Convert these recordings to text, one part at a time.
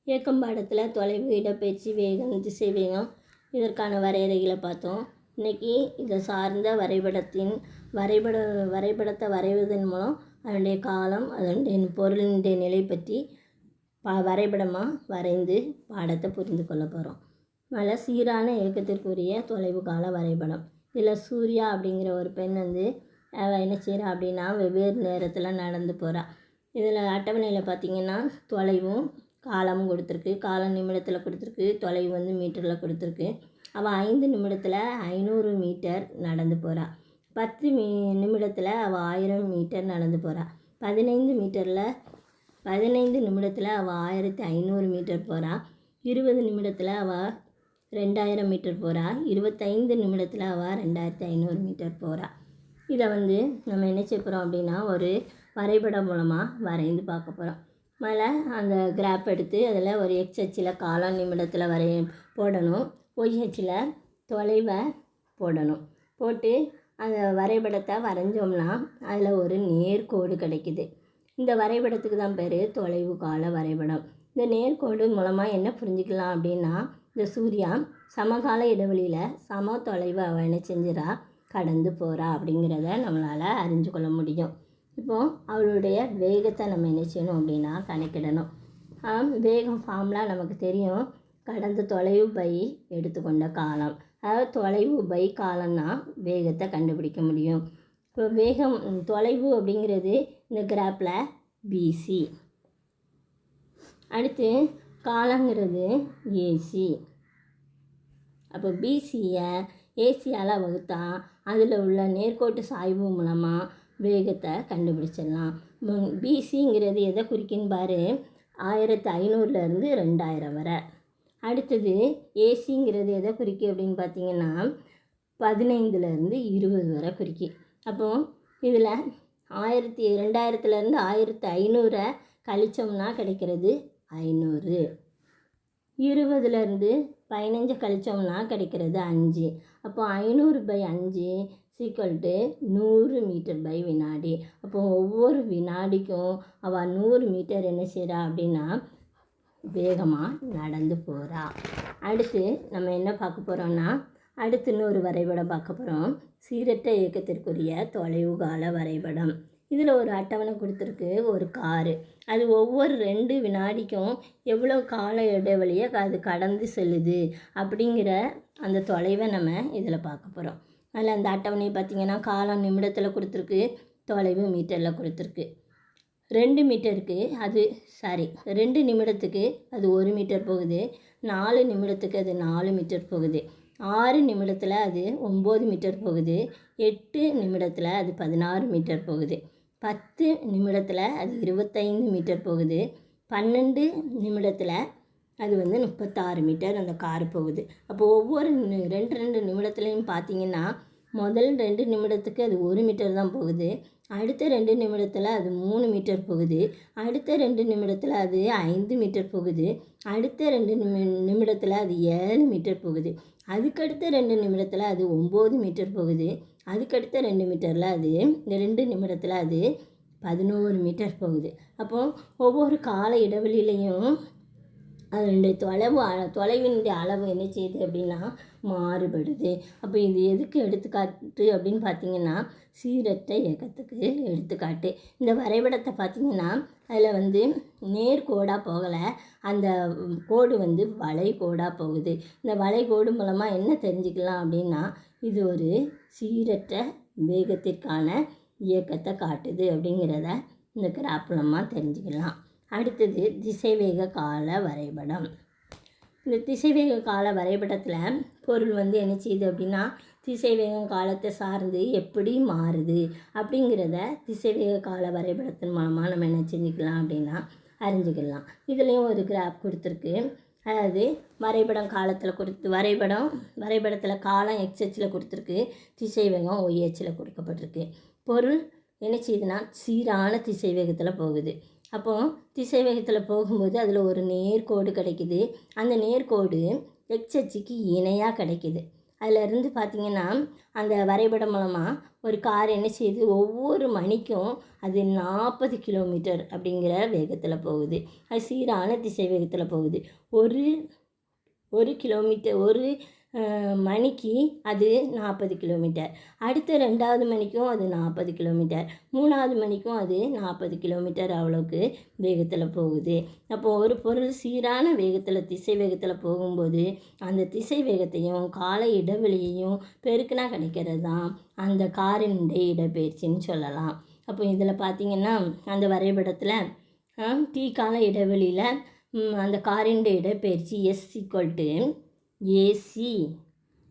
இயக்கம் பாடத்தில் தொலைவு, இடப்பெயர்ச்சி, வேகம், திசை வேகம் இதற்கான வரையறைகளை பார்த்தோம். இன்றைக்கி இதை சார்ந்த வரைபடத்தை வரைவதன் மூலம் அதனுடைய காலம், அதனுடைய பொருளினுடைய நிலை பற்றி வரைபடமாக வரைந்து பாடத்தை புரிந்து கொள்ள போகிறோம். அதில் சீரான இயக்கத்திற்குரிய தொலைவு கால வரைபடம். இதில் சூர்யா அப்படிங்கிற ஒரு பெண் என்ன செய்கிறா அப்படின்னா வெவ்வேறு நேரத்தில் நடந்து போகிறா. இதில் அட்டவணையில் பார்த்திங்கன்னா தொலைவும் காலமும் கொடுத்துருக்கு. காலம் நிமிடத்தில் கொடுத்துருக்கு, தொலைவு மீட்டரில் கொடுத்துருக்கு. அவள் 5 நிமிடத்தில் 500 மீட்டர் நடந்து போகிறா. 10 நிமிடத்தில் அவள் 1000 மீட்டர் நடந்து போகிறா. 15 நிமிடத்தில் அவள் 1500 மீட்டர் போகிறா. 20 நிமிடத்தில் அவள் 2000 மீட்டர் போகிறா. 25 நிமிடத்தில் அவள் 2500 மீட்டர் போகிறா. இதை நம்ம என்ன செய்ய போகிறோம் அப்படின்னா ஒரு வரைபடம் மூலமாக வரைந்து பார்க்க போகிறோம். முதல்ல அந்த கிராஃப் எடுத்து அதில் ஒரு எக்ஸ் அச்சில் காலம் நிமிடத்தில் போடணும். ஒய் அச்சில் தொலைவை போடணும். போட்டு அந்த வரைபடத்தை வரைஞ்சோம்னா அதில் ஒரு நேர்கோடு கிடைக்குது. இந்த வரைபடத்துக்கு தான் பேர் தொலைவு கால வரைபடம். இந்த நேர்கோடு மூலமாக என்ன புரிஞ்சுக்கலாம் அப்படின்னா இந்த சூர்யா சமகால இடைவெளியில் சம தொலைவை அவள் என்ன செஞ்சிடா கடந்து போகிறா அப்படிங்கிறத நம்மளால் அறிஞ்சு கொள்ள முடியும். இப்போது அவளுடைய வேகத்தை நம்ம என்ன செய்யணும் அப்படின்னா கணக்கிடணும். வேகம் ஃபார்முலா நமக்கு தெரியும். கடந்த தொலைவு பை எடுத்துக்கொண்ட காலம், அதாவது தொலைவு பை காலம்னா வேகத்தை கண்டுபிடிக்க முடியும். இப்போ வேகம் தொலைவு அப்படிங்கிறது இந்த கிராஃபில் பிசி, அடுத்து காலங்கிறது ஏசி. அப்போ பிசியை ஏசியால் வகுத்தா அதில் உள்ள நேர்கோட்டு சாய்வு மூலமாக வேகத்தை கண்டுபிடிச்சிடலாம். பிசிங்கிறது எதை குறிக்குன்னு பாரு, 1500லேருந்து 2000 வரை. அடுத்தது ஏசிங்கிறது எதை குறிக்கு அப்படின்னு பார்த்தீங்கன்னா 15லேருந்து 20 வரை குறிக்கி. அப்போது இதில் 2000லேருந்து 1500 கழிச்சோம்னா கிடைக்கிறது 500. 20லேருந்து 15 கழிச்சோம்னா கிடைக்கிறது 5. அப்போ 500/5 100 மீட்டர் பை வினாடி. அப்போ ஒவ்வொரு வினாடிக்கும் அவள் 100 மீட்டர் என்ன செய்கிறா அப்படின்னா வேகமாக நடந்து போகிறா. அடுத்து நம்ம என்ன பார்க்க போகிறோம்னா அடுத்து இன்னொரு வரைபடம் பார்க்க போகிறோம். சீரற்ற இயக்கத்திற்குரிய தொலைவு கால வரைபடம். இதில் ஒரு அட்டவணை கொடுத்துருக்கு. ஒரு காரு அது ஒவ்வொரு 2 வினாடிக்கும் எவ்வளோ கால இடைவெளியை அது கடந்து செல்லுது அப்படிங்கிற அந்த தொலைவை நம்ம இதில் பார்க்க போகிறோம். அதில் அந்த அட்டவணையை பார்த்திங்கன்னா காலம் நிமிடத்தில் கொடுத்துருக்கு, தொலைவு மீட்டரில் கொடுத்துருக்கு. 2 நிமிடத்துக்கு அது 1 மீட்டர் போகுது. 4 நிமிடத்துக்கு அது 4 மீட்டர் போகுது. 6 நிமிடத்தில் அது 9 மீட்டர் போகுது. 8 நிமிடத்தில் அது 16 மீட்டர் போகுது. 10 நிமிடத்தில் அது 25 மீட்டர் போகுது. 12 நிமிடத்தில் அது 36 மீட்டர் அந்த கார் போகுது. அப்போ ஒவ்வொரு 2 நிமிடத்துலையும் பார்த்திங்கன்னா முதல் 2 நிமிடத்துக்கு அது 1 மீட்டர் தான் போகுது. அடுத்த 2 நிமிடத்தில் அது 3 மீட்டர் போகுது. அடுத்த 2 நிமிடத்தில் அது 5 மீட்டர் போகுது. அடுத்த 2 நிமிடத்தில் அது 7 மீட்டர் போகுது. அதுக்கடுத்த 2 நிமிடத்தில் அது 9 மீட்டர் போகுது. அதுக்கடுத்த 2 நிமிடத்தில் அது 11 மீட்டர் போகுது. அப்போது ஒவ்வொரு கால இடைவெளியிலையும் அதனுடைய தொலைவினுடைய அளவு என்ன செய்யுது அப்படின்னா மாறுபடுது. அப்போ இது எதுக்கு எடுத்துக்காட்டு அப்படின்னு பார்த்தீங்கன்னா சீரற்ற இயக்கத்துக்கு எடுத்துக்காட்டு. இந்த வரைபடத்தை பார்த்திங்கன்னா அதில் நேர்கோடாக போகலை, அந்த கோடு வளைகோடாக போகுது. இந்த வளைகோடு மூலமாக என்ன தெரிஞ்சுக்கலாம் அப்படின்னா இது ஒரு சீரற்ற வேகத்திற்கான இயக்கத்தை காட்டுது அப்படிங்கிறத இந்த கிராஃப் மூலமாக தெரிஞ்சுக்கலாம். அடுத்தது திசைவேக கால வரைபடம். இந்த திசைவேக கால வரைபடத்தில் பொருள் என்ன செய்யுது அப்படின்னா திசைவேகம் காலத்தை சார்ந்து எப்படி மாறுது அப்படிங்கிறத திசைவேக கால வரைபடத்தின் மூலமாக நம்ம என்ன செஞ்சுக்கலாம் அப்படின்னா அறிஞ்சிக்கலாம். இதுலேயும் ஒரு கிராஃப் கொடுத்துருக்கு. அதாவது வரைபடம் காலத்தில் வரைபடத்தில் காலம் எக்ஸ் அச்சில் கொடுத்துருக்கு, திசைவேகம் ஒய் அச்சில் கொடுக்கப்பட்டிருக்கு. பொருள் என்ன செய்யுதுன்னா சீரான திசைவேகத்தில் போகுது. அப்போது திசைவேகத்தில் போகும்போது அதில் ஒரு நேர்கோடு கிடைக்குது. அந்த நேர்கோடு எக்ஸ் அச்சுக்கு இணையாக கிடைக்குது. அதிலிருந்து பார்த்திங்கன்னா அந்த வரைபடம் மூலமாக ஒரு கார் என்ன செய்யுது, ஒவ்வொரு மணிக்கும் அது 40 கிலோமீட்டர் அப்படிங்கிற வேகத்தில் போகுது. அது சீரான திசை வேகத்தில் போகுது. ஒரு கிலோமீட்டர் மணிக்கு அது 40 கிலோமீட்டர். அடுத்த 2வது மணிக்கும் அது 40 கிலோமீட்டர். 3வது மணிக்கும் அது 40 கிலோமீட்டர் அவ்வளோக்கு வேகத்தில் போகுது. அப்போது ஒரு பொருள் சீரான வேகத்தில் திசை வேகத்தில் போகும்போது அந்த திசை வேகத்தையும் கால இடைவெளியையும் பெருக்கினா கிடைக்கிறது தான் அந்த காரினுடைய இடப்பெயர்ச்சின்னு சொல்லலாம். அப்போ இதில் பார்த்திங்கன்னா அந்த வரைபடத்தில் டி கால இடைவெளியில் அந்த காரினுடைய இடப்பெயர்ச்சி S=AC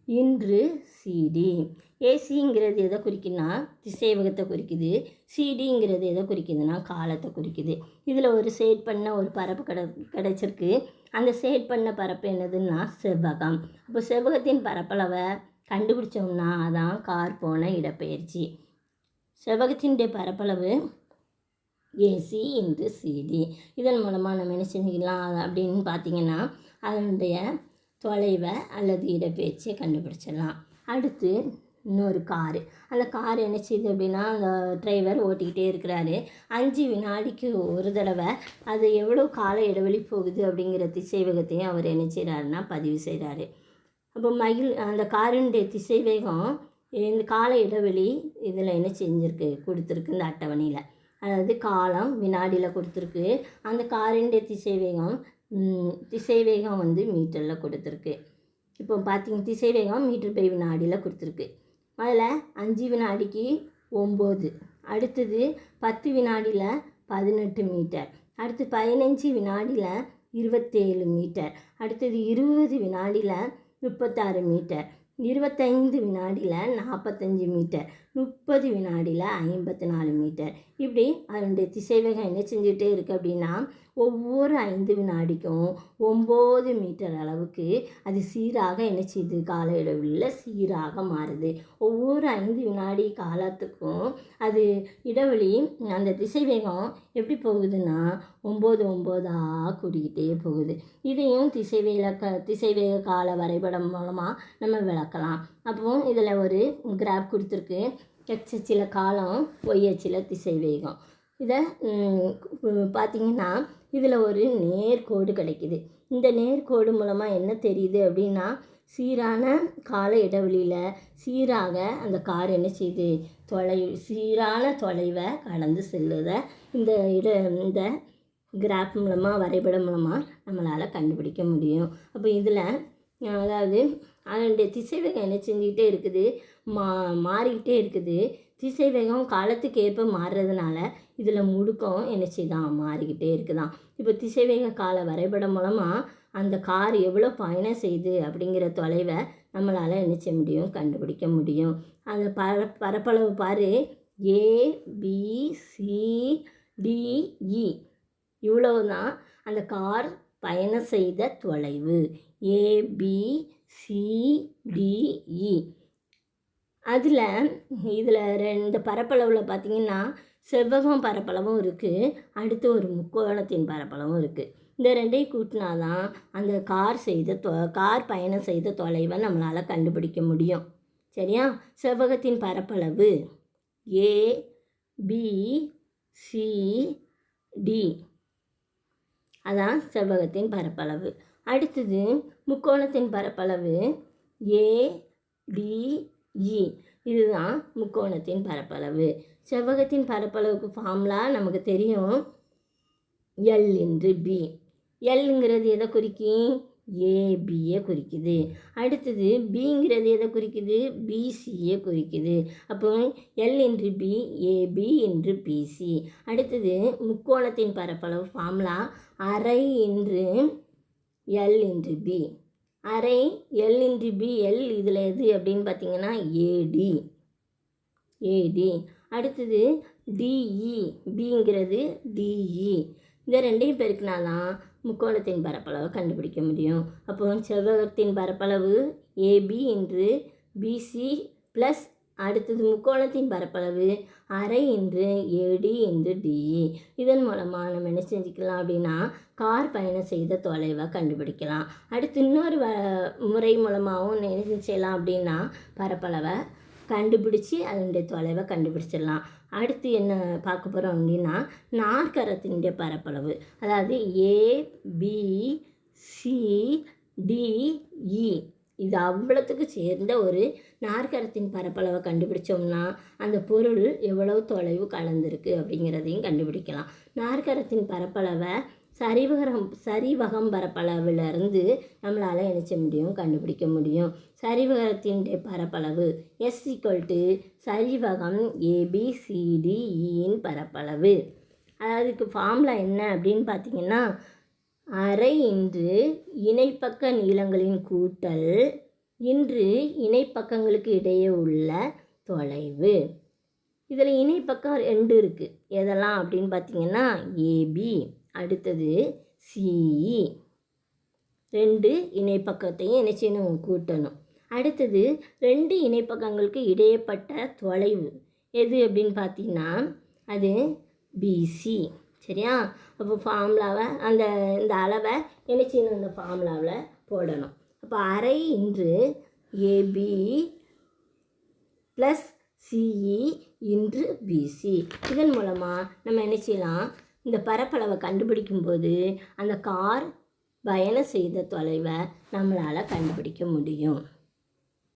இன்று சிடி. ஏசிங்கிறது எதை குறிக்குன்னா திசை வேகத்தை குறிக்குது. சிடிங்கிறது எதை குறிக்குதுன்னா காலத்தை குறிக்குது. இதில் ஒரு ஷேட் பண்ண ஒரு பரப்பு கிடைச்சிருக்கு. அந்த ஷேட் பண்ண பரப்பு என்னதுன்னா செவ்வகம். அப்போ செவ்வகத்தின் பரப்பளவை கண்டுபிடிச்சோம்னா அதான் கார் போன இடப்பெயர்ச்சி. செவ்வகத்தினுடைய பரப்பளவு ஏசி இன்ட்டு சிடி. இதன் மூலமாக நம்ம என்ன செஞ்சுக்கலாம் அப்படின்னு பார்த்திங்கன்னா அதனுடைய தொலைவை அல்லது இடப்பெயர்ச்சியை கண்டுபிடிச்சிடலாம். அடுத்து இன்னொரு காரு. அந்த கார் என்ன செய்யுது அப்படின்னா அந்த டிரைவர் ஓட்டிக்கிட்டே இருக்கிறாரு. 5 வினாடிக்கு ஒரு தடவை அது எவ்வளோ கால இடைவெளி போகுது அப்படிங்கிற திசை வேகத்தையும் அவர் என்ன செய்கிறாருன்னா பதிவு செய்கிறாரு. அப்போ அந்த காரினுடைய திசை வேகம் இந்த கால இடைவெளி இதில் என்ன செஞ்சுருக்கு கொடுத்துருக்கு இந்த அட்டவணையில். அதாவது காலம் வினாடியில் கொடுத்துருக்கு. அந்த காரினுடைய திசை வேகம் வந்து மீட்டரில் கொடுத்துருக்கு. இப்போ பார்த்திங்க திசை வேகம் மீட்டர் வினாடியில் கொடுத்துருக்கு. அதில் 5 வினாடிக்கு 9, அடுத்தது 10 வினாடியில் 18 மீட்டர், அடுத்து 15 வினாடியில் 27 மீட்டர், அடுத்தது 20 வினாடியில் 36 மீட்டர், 25 வினாடியில் 45 மீட்டர், 30 வினாடியில் 54 மீட்டர். இப்படி அதனுடைய திசைவேகம் என்ன செஞ்சுட்டே இருக்குது அப்படின்னா ஒவ்வொரு 5 வினாடிக்கும் 9 மீட்டர் அளவுக்கு அது சீராக என்ன செய்யுது கால இடைவெளியில் சீராக மாறுது. ஒவ்வொரு 5 வினாடி காலத்துக்கும் அது இடைவெளி அந்த திசைவேகம் எப்படி போகுதுன்னா 9 கூடிக்கிட்டே போகுது. இதையும் திசைவேக கால வரைபடம் மூலமாக நம்ம விளக்கலாம். அப்போ இதில் ஒரு கிராஃப் கொடுத்துருக்கு. எக்ஸ் அச்சில் காலம், ஒய் அச்சில் திசைவேகம். இதை பார்த்திங்கன்னா இதில் ஒரு நேர்கோடு கிடைக்குது. இந்த நேர்கோடு மூலமாக என்ன தெரியுது அப்படின்னா சீரான கால இடைவெளியில் சீராக அந்த கார் என்ன செய்யுது சீரான தொலைவை கடந்து செல்லுத இந்த கிராஃப் மூலமாக வரைபடம் மூலமாக நம்மளால் கண்டுபிடிக்க முடியும். அப்போ இதில் அதாவது அதனுடைய திசைவேகம் என்ன செஞ்சுக்கிட்டே இருக்குது மாறிக்கிட்டே இருக்குது. திசைவேகம் காலத்துக்கு ஏற்ப மாறுறதுனால இதில் முடுக்கம் என்ன செய்தான் மாறிக்கிட்டே இருக்குதான். இப்போ திசைவேக கால வரைபடம் மூலமாக அந்த கார் எவ்வளோ பயணம் செய்யுது அப்படிங்கிற தொலைவை நம்மளால் என்ன செய்ய முடியும் கண்டுபிடிக்க முடியும். அந்த பரப்பளவு பாரு ABCDE இவ்வளவுதான் அந்த கார் பயணம் செய்த தொலைவு ABCDE. இதில் இந்த பரப்பளவில் பார்த்திங்கன்னா செவ்வகம் பரப்பளவும் இருக்குது, அடுத்து ஒரு முக்கோணத்தின் பரப்பளவும் இருக்குது. இந்த ரெண்டையும் கூட்டினா தான் அந்த கார் பயணம் செய்த தொலைவை நம்மளால் கண்டுபிடிக்க முடியும். சரியா? செவ்வகத்தின் பரப்பளவு ABCD அதான் செவ்வகத்தின் பரப்பளவு. அடுத்தது முக்கோணத்தின் பரப்பளவு ADE. இதுதான் முக்கோணத்தின் பரப்பளவு. செவ்வகத்தின் பரப்பளவுக்கு ஃபார்முலா நமக்கு தெரியும், L/B. Lங்கிறது எதை குறிக்கும் ஏபியை குறிக்குது. அடுத்தது பிங்கிறது எதை குறிக்குது பிசியை குறிக்குது. அப்போ L/B AB/BC. அடுத்தது முக்கோணத்தின் பரப்பளவு ஃபார்முலா அரை இன்று L/B. அரை L/B. L இதில் எது அப்படின்னு பார்த்தீங்கன்னா AD. அடுத்தது DE. Bங்கிறது DE. இந்த ரெண்டையும் பெருக்கினா தான் முக்கோணத்தின் பரப்பளவை கண்டுபிடிக்க முடியும். அப்போ செவ்வகத்தின் பரப்பளவு AB × BC + அடுத்தது முக்கோணத்தின் பரப்பளவு அரை இன்று ஏடி இன்று டிஇ. இதன் மூலமாக நம்ம என்ன செஞ்சுக்கலாம் அப்படின்னா கார் பயணம் செய்த தொலைவை கண்டுபிடிக்கலாம். அடுத்து இன்னொரு முறை மூலமாகவும் என்ன செய்யலாம் அப்படின்னா பரப்பளவை கண்டுபிடிச்சி அதனுடைய தொலைவை கண்டுபிடிச்சிடலாம். அடுத்து என்ன பார்க்க போகிறோம் அப்படின்னா நாற்கரத்தினுடைய பரப்பளவு, அதாவது ABCDE இது அவ்வளோத்துக்கு சேர்ந்த ஒரு நாற்கரத்தின் பரப்பளவை கண்டுபிடிச்சோம்னா அந்த பொருள் எவ்வளவு தொலைவு கலந்துருக்கு அப்படிங்கிறதையும் கண்டுபிடிக்கலாம். நாற்கரத்தின் பரப்பளவை சரிவகம் பரப்பளவிலிருந்து நம்மளால் என்ன செய்ய முடியும், கண்டுபிடிக்க முடியும். சரிவகத்தின் பரப்பளவு S = சரிவகம் ABCDEயின் பரப்பளவு. அதுக்கு ஃபார்முலா என்ன அப்படின்னு பார்த்தீங்கன்னா அரை இன்று இணைப்பக்க நீளங்களின் கூட்டல் இன்று இணைப்பக்கங்களுக்கு இடையே உள்ள தொலைவு. இதில் இணைப்பக்கம் 2 இருக்குது. எதெல்லாம் அப்படின்னு பார்த்தீங்கன்னா AB, அடுத்தது CE. 2 இணைப்பக்கத்தையும் என்ன செய்யணும், கூட்டணும். அடுத்தது 2 இணைப்பக்கங்களுக்கு இடையேப்பட்ட தொலைவு எது அப்படின்னு பார்த்தீங்கன்னா அது BC. சரியா? அப்போ ஃபார்முலாவை இந்த அளவை என்ன செய்யணும், இந்த ஃபார்முலாவில் போடணும். அப்போ அரை இன்று AB + CE இன்று BC. இதன் மூலமாக நம்ம என்ன செய்யலாம், இந்த பரப்பளவை கண்டுபிடிக்கும்போது அந்த கார் பயணம் செய்த தொலைவை நம்மளால் கண்டுபிடிக்க முடியும்.